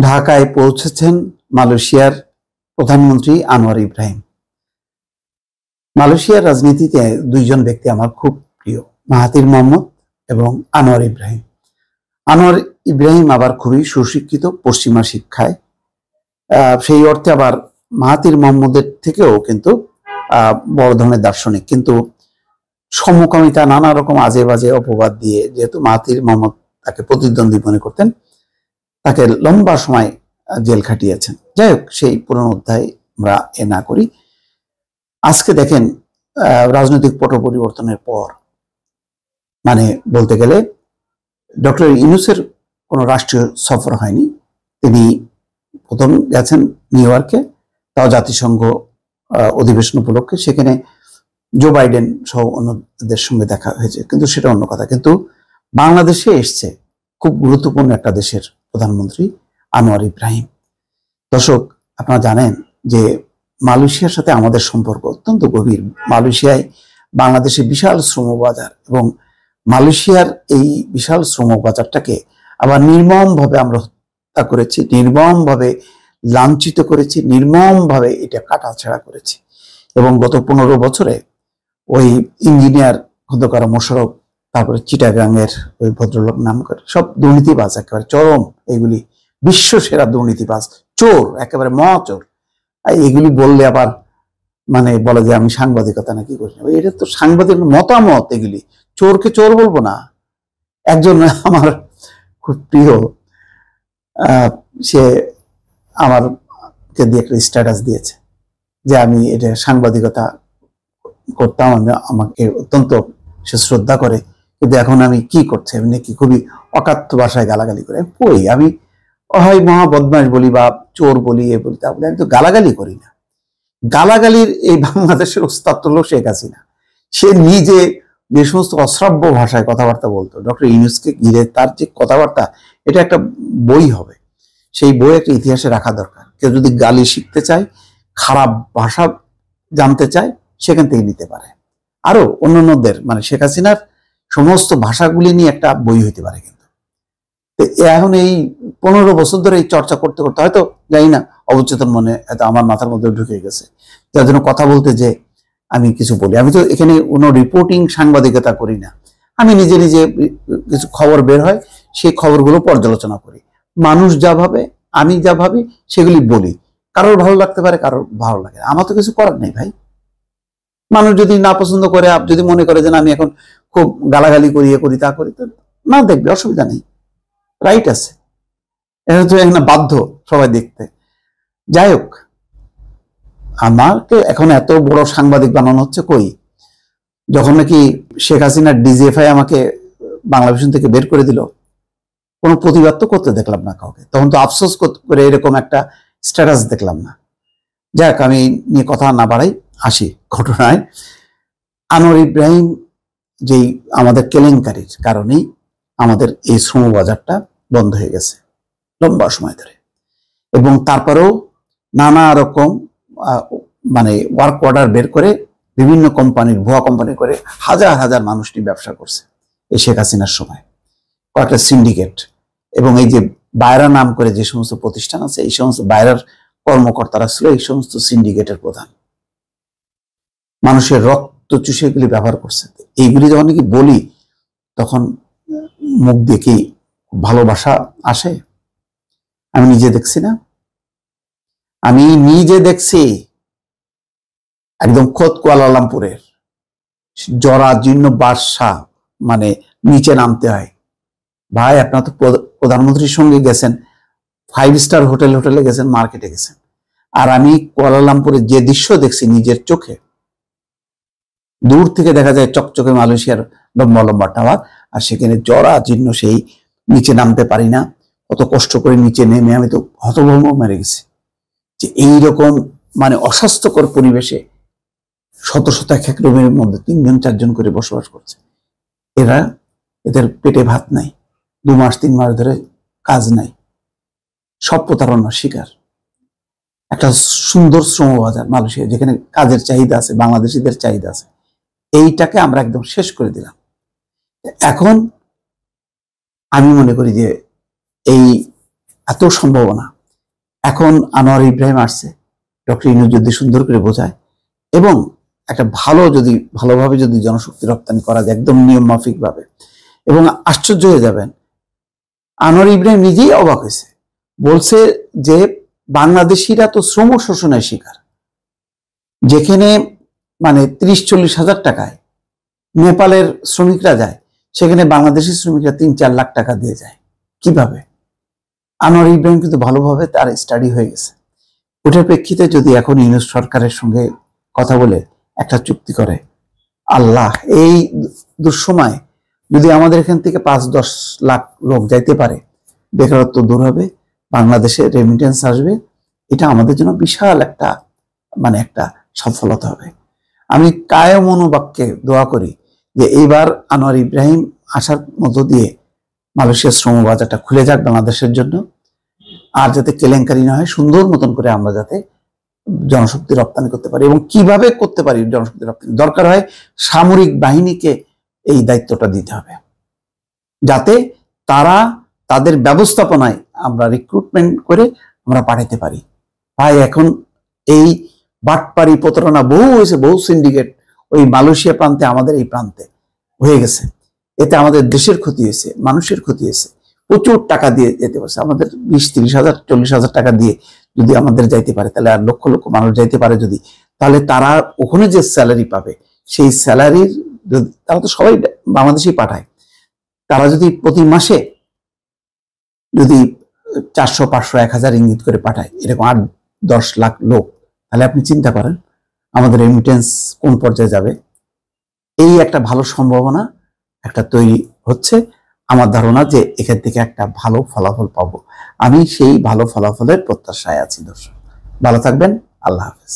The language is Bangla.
ঢাকায় পৌঁছেছেন মালয়েশিয়ার প্রধানমন্ত্রী আনোয়ার ইব্রাহিম। মালয়েশিয়ার রাজনীতিতে দুইজন ব্যক্তি আমার খুব প্রিয়, মাহাথির মোহাম্মদ এবং আনোয়ার ইব্রাহিম। আনোয়ার ইব্রাহিম আবার খুবই সুশিক্ষিত, পশ্চিমা শিক্ষায়, সেই অর্থে আবার মাহাথির মোহাম্মদের থেকেও কিন্তু বড় ধরনের দার্শনিক, কিন্তু সমকামিতা নানা রকম আজে বাজে অপবাদ দিয়ে, যেহেতু মাহাথির মোহাম্মদ তাকে প্রতিদ্বন্দ্বী মনে করতেন, তাকে লম্বা সময় জেল খাটিয়েছেন। যাই হোক, সেই পুরনো অধ্যায় আমরা না করি। আজকে দেখেন, রাজনৈতিক পট পরিবর্তনের পর, মানে বলতে গেলে ডক্টর ইউনূসের কোনো রাষ্ট্রীয় সফর হয়নি। তিনি প্রথম গেছেন নিউ ইয়র্কে, তাও জাতিসংঘ অধিবেশন উপলক্ষে। সেখানে জো বাইডেন সহ অন্যদের সঙ্গে দেখা হয়েছে, কিন্তু সেটা অন্য কথা। কিন্তু বাংলাদেশে এসছে খুব গুরুত্বপূর্ণ একটা দেশের প্রধানমন্ত্রী আনোয়ার ইব্রাহিম। দর্শক, আপনারা জানেন যে মালয়েশিয়ার সাথে আমাদের সম্পর্ক অত্যন্ত গভীর। মালয়েশিয়ায় বাংলাদেশে বিশাল শ্রমবাজার, এবং মালয়েশিয়ার এই বিশাল শ্রমবাজারটাকে আবার নির্মমভাবে আমরা হত্যা করেছি, নির্মমভাবে লাঞ্ছিত করেছি, নির্মমভাবে এটা কাটাছেঁড়া করেছি। এবং গত 15 বছরে ওই ইঞ্জিনিয়ার খন্দকার মোশাররফ, তারপরে চিটাগাংয়ের ওই ভদ্রলোক নাম করে, সব দুর্নীতিবাজ, একেবারে চরম, এগুলি বিশ্ব সেরা দুর্নীতিবাজ, চোর, একেবারে মহাচোর। এগুলি বললে আবার মানে বলে যে আমি সাংবাদিকতা নাকি করি না। এটা তো সাংবাদিক মতামত, এগুলি। চোরকে চোর বলবো না। একজন আমার খুব প্রিয়, সে আমারকে দিয়ে একটা স্ট্যাটাস দিয়েছে যে আমি এটা সাংবাদিকতা করতাম, আমাকে অত্যন্ত সে শ্রদ্ধা করে, কিন্তু এখন আমি কি করছি, আমি নাকি খুবই অকাথ্য ভাষায় গালাগালি করে। কই, আমি হয় মহা বদমাশ বলি বা চোর বলি, এ বলি তা বলি, আমি তো গালাগালি করি না। গালাগালির এই বাংলাদেশের ওস্তাদ হলো শেখ হাসিনা। সে নিজে যে সমস্ত অশ্রাব্য ভাষায় কথাবার্তা বলতো ডক্টর ইউনূসকে ঘিরে, তার যে কথাবার্তা, এটা একটা বই হবে। সেই বই একটা ইতিহাসে রাখা দরকার। কেউ যদি গালি শিখতে চায়, খারাপ ভাষা জানতে চায়, সেখান থেকে নিতে পারে। আরো অন্যান্যদের, মানে শেখ হাসিনার সমস্ত ভাষাগুলি নিয়ে একটা বই হইতে পারে। কিন্তু এখন এই 15 বছর ধরে এই চর্চা করতে করতে হয়তো জানি না, অবচেতন মনে হয়তো আমার মাথার মধ্যে ঢুকে গেছে, যার জন্য কথা বলতে যে আমি কিছু বলি। আমি তো এখানে কোনো রিপোর্টিং সাংবাদিকতা করি না। আমি নিজে নিজে কিছু খবর বের হয়, সেই খবরগুলো পর্যালোচনা করি। মানুষ যা ভাবে, আমি যা ভাবি, সেগুলি বলি। কারোর ভালো লাগতে পারে, কারোর ভালো লাগে না। আমার তো কিছু করার নেই ভাই। মানুষ যদি না পছন্দ করে, যদি মনে করে যে আমি এখন খুব গালাগালি করি, এ করি, তা করি, তো না দেখবে, অসুবিধা নেই, রাইট আছে। এটা তো এখানে বাধ্য সবাই দেখতে। যাই হোক, আমাকে এখন এত বড় সাংবাদিক বানানো হচ্ছে। কই, যখন নাকি শেখ হাসিনার ডিজিএফআই আমাকে বাংলাদেশ থেকে বের করে দিল, কোনো প্রতিবাদ তো করতে দেখলাম না কাউকে। তখন তো আফসোস করে এরকম একটা স্ট্যাটাস দেখলাম না। যাক, আমি নিয়ে কথা না বাড়াই, আসি ঘটনায়। আনোয়ার ইব্রাহিম যেই আমাদের কেলেঙ্কারির কারণেই আমাদের এই শ্রমবাজারটা বন্ধ হয়ে গেছে লম্বা সময় ধরে, এবং তারপরেও নানা রকম মানে ওয়ার্ক অর্ডার বের করে বিভিন্ন কোম্পানির, ভুয়া কোম্পানি করে হাজার হাজার মানুষ নিয়ে ব্যবসা করছে এই শেখ হাসিনার সময়, কয়েকটা সিন্ডিকেট। এবং এই যে বায়রা নাম করে যে সমস্ত প্রতিষ্ঠান আছে, এই সমস্ত বায়রার কর্মকর্তারা ছিল এই সমস্ত সিন্ডিকেটের প্রধান। মানুষের রক্ত চুষে এগুলি ব্যবহার করছে। এইগুলি যখন নাকি বলি, তখন মুখ দিয়ে কি ভালোবাসা আসে? আমি নিজে দেখছি না, আমি নিজে দেখছি। একদম খোদ কুয়ালালামপুরের জরাজীর্ণ বাদশা, মানে নিচে নামতে হয়। ভাই, আপনার তো প্রধানমন্ত্রীর সঙ্গে গেছেন, 5 স্টার হোটেলে গেছেন, মার্কেটে গেছেন, আর আমি কুয়ালালামপুরের যে দৃশ্য দেখছি নিজের চোখে, দূর থেকে দেখা যায় চকচকে মালয়েশিয়ার লম্বা লম্বা টাওয়ার, আর সেখানে জরাজীর্ণ, সেই নিচে নামতে পারি না। কত কষ্ট করে নিচে নেমে আমি তো হতভম্ব মেরে গেছি যে এইরকম মানে অস্বাস্থ্যকর পরিবেশে শত শত এক রুমের মধ্যে 3জন 4জন করে বসবাস করছে। এদের পেটে ভাত নাই, 2 মাস 3 মাস ধরে কাজ নাই, সব প্রতারণার শিকার। একটা সুন্দর শ্রমবাজার মালয়েশিয়া, যেখানে কাজের চাহিদা আছে, বাংলাদেশিদের চাহিদা আছে, এইটাকে আমরা একদম শেষ করে দিলাম। এখন আমি মনে করি যে এই এত সম্ভাবনা। এখন আনোয়ার ইব্রাহিম আসছে, ডক্টর ইউনূস যদি সুন্দর করে বোঝায় এবং একটা ভালোভাবে যদি জনশক্তি রপ্তানি করা যায় একদম নিয়ম মাফিক ভাবে, এবং আশ্চর্য হয়ে যাবেন, আনোয়ার ইব্রাহিম নিজেই অবাক হয়েছে, বলছে যে বাংলাদেশিরা তো শ্রম শোষণের শিকার, যেখানে মানে 30-40 হাজার টাকায় নেপালের শ্রমিকরা যায়, সেখানে বাংলাদেশি শ্রমিকরা 3-4 লাখ টাকা দিয়ে যায়। কিভাবে? আনোয়ার ইব্রাহিম কিন্তু ভালোভাবে তার স্টাডি হয়ে গেছে। ওটার প্রেক্ষিতে যদি এখন ইউনূস সরকারের সঙ্গে কথা বলে একটা চুক্তি করে, আল্লাহ, এই দুঃসময় যদি আমাদের এখান থেকে 5-10 লাখ লোক যাইতে পারে, বেকারত্ব দূর হবে, বাংলাদেশে রেমিটেন্স আসবে, এটা আমাদের জন্য বিশাল একটা একটা সফলতা হবে। আমি কায় মনোবাক্যে দোয়া করি যে এইবার আনোয়ার ইব্রাহিম আসার মধ্য দিয়ে মালয়েশিয়ার শ্রম বাজারটা খুলে যাক বাংলাদেশের জন্য, আর যাতে কেলেঙ্কারি না হয়, সুন্দর মতন করে আমরা যাতে জনশক্তি রপ্তানি করতে পারি। এবং কিভাবে করতে পারি জনশক্তি রপ্তানি, দরকার হয় সামরিক বাহিনীকে এই দায়িত্বটা দিতে হবে, যাতে তারা তাদের ব্যবস্থাপনায় আমরা রিক্রুটমেন্ট করে আমরা পাঠাতে পারি। ভাই, এখন এই বাটপারি প্রতারণা বহু হয়েছে, বহু সিন্ডিকেট ওই মালয়েশিয়া প্রান্তে আমাদের এই প্রান্তে হয়ে গেছে। এতে আমাদের দেশের ক্ষতি হয়েছে, মানুষের ক্ষতি হয়েছে। প্রচুর টাকা দিয়ে যেতে পারছে, আমাদের 20-30 হাজার 40 হাজার টাকা দিয়ে যদি আমাদের যাইতে পারে, তাহলে আর লক্ষ লক্ষ মানুষ যাইতে পারে যদি, তাহলে তারা ওখানে যে স্যালারি পাবে, সেই স্যালারির, তারা তো সবাই বাংলাদেশেই পাঠায়, তারা যদি প্রতি মাসে যদি 400, 500, 1000 ইঙ্গিত করে পাঠায়, এরকম 8-10 লাখ লোক, তাহলে আপনি চিন্তা করেন আমাদের রেমিটেন্স কোন পর্যায়ে যাবে। এই একটা ভালো সম্ভাবনা একটা তৈরি হচ্ছে। আমার ধারণা যে এখান থেকে একটা ভালো ফলাফল পাবো। আমি সেই ভালো ফলাফলের প্রত্যাশায় আছি। দর্শক ভালো থাকবেন, আল্লাহ হাফেজ।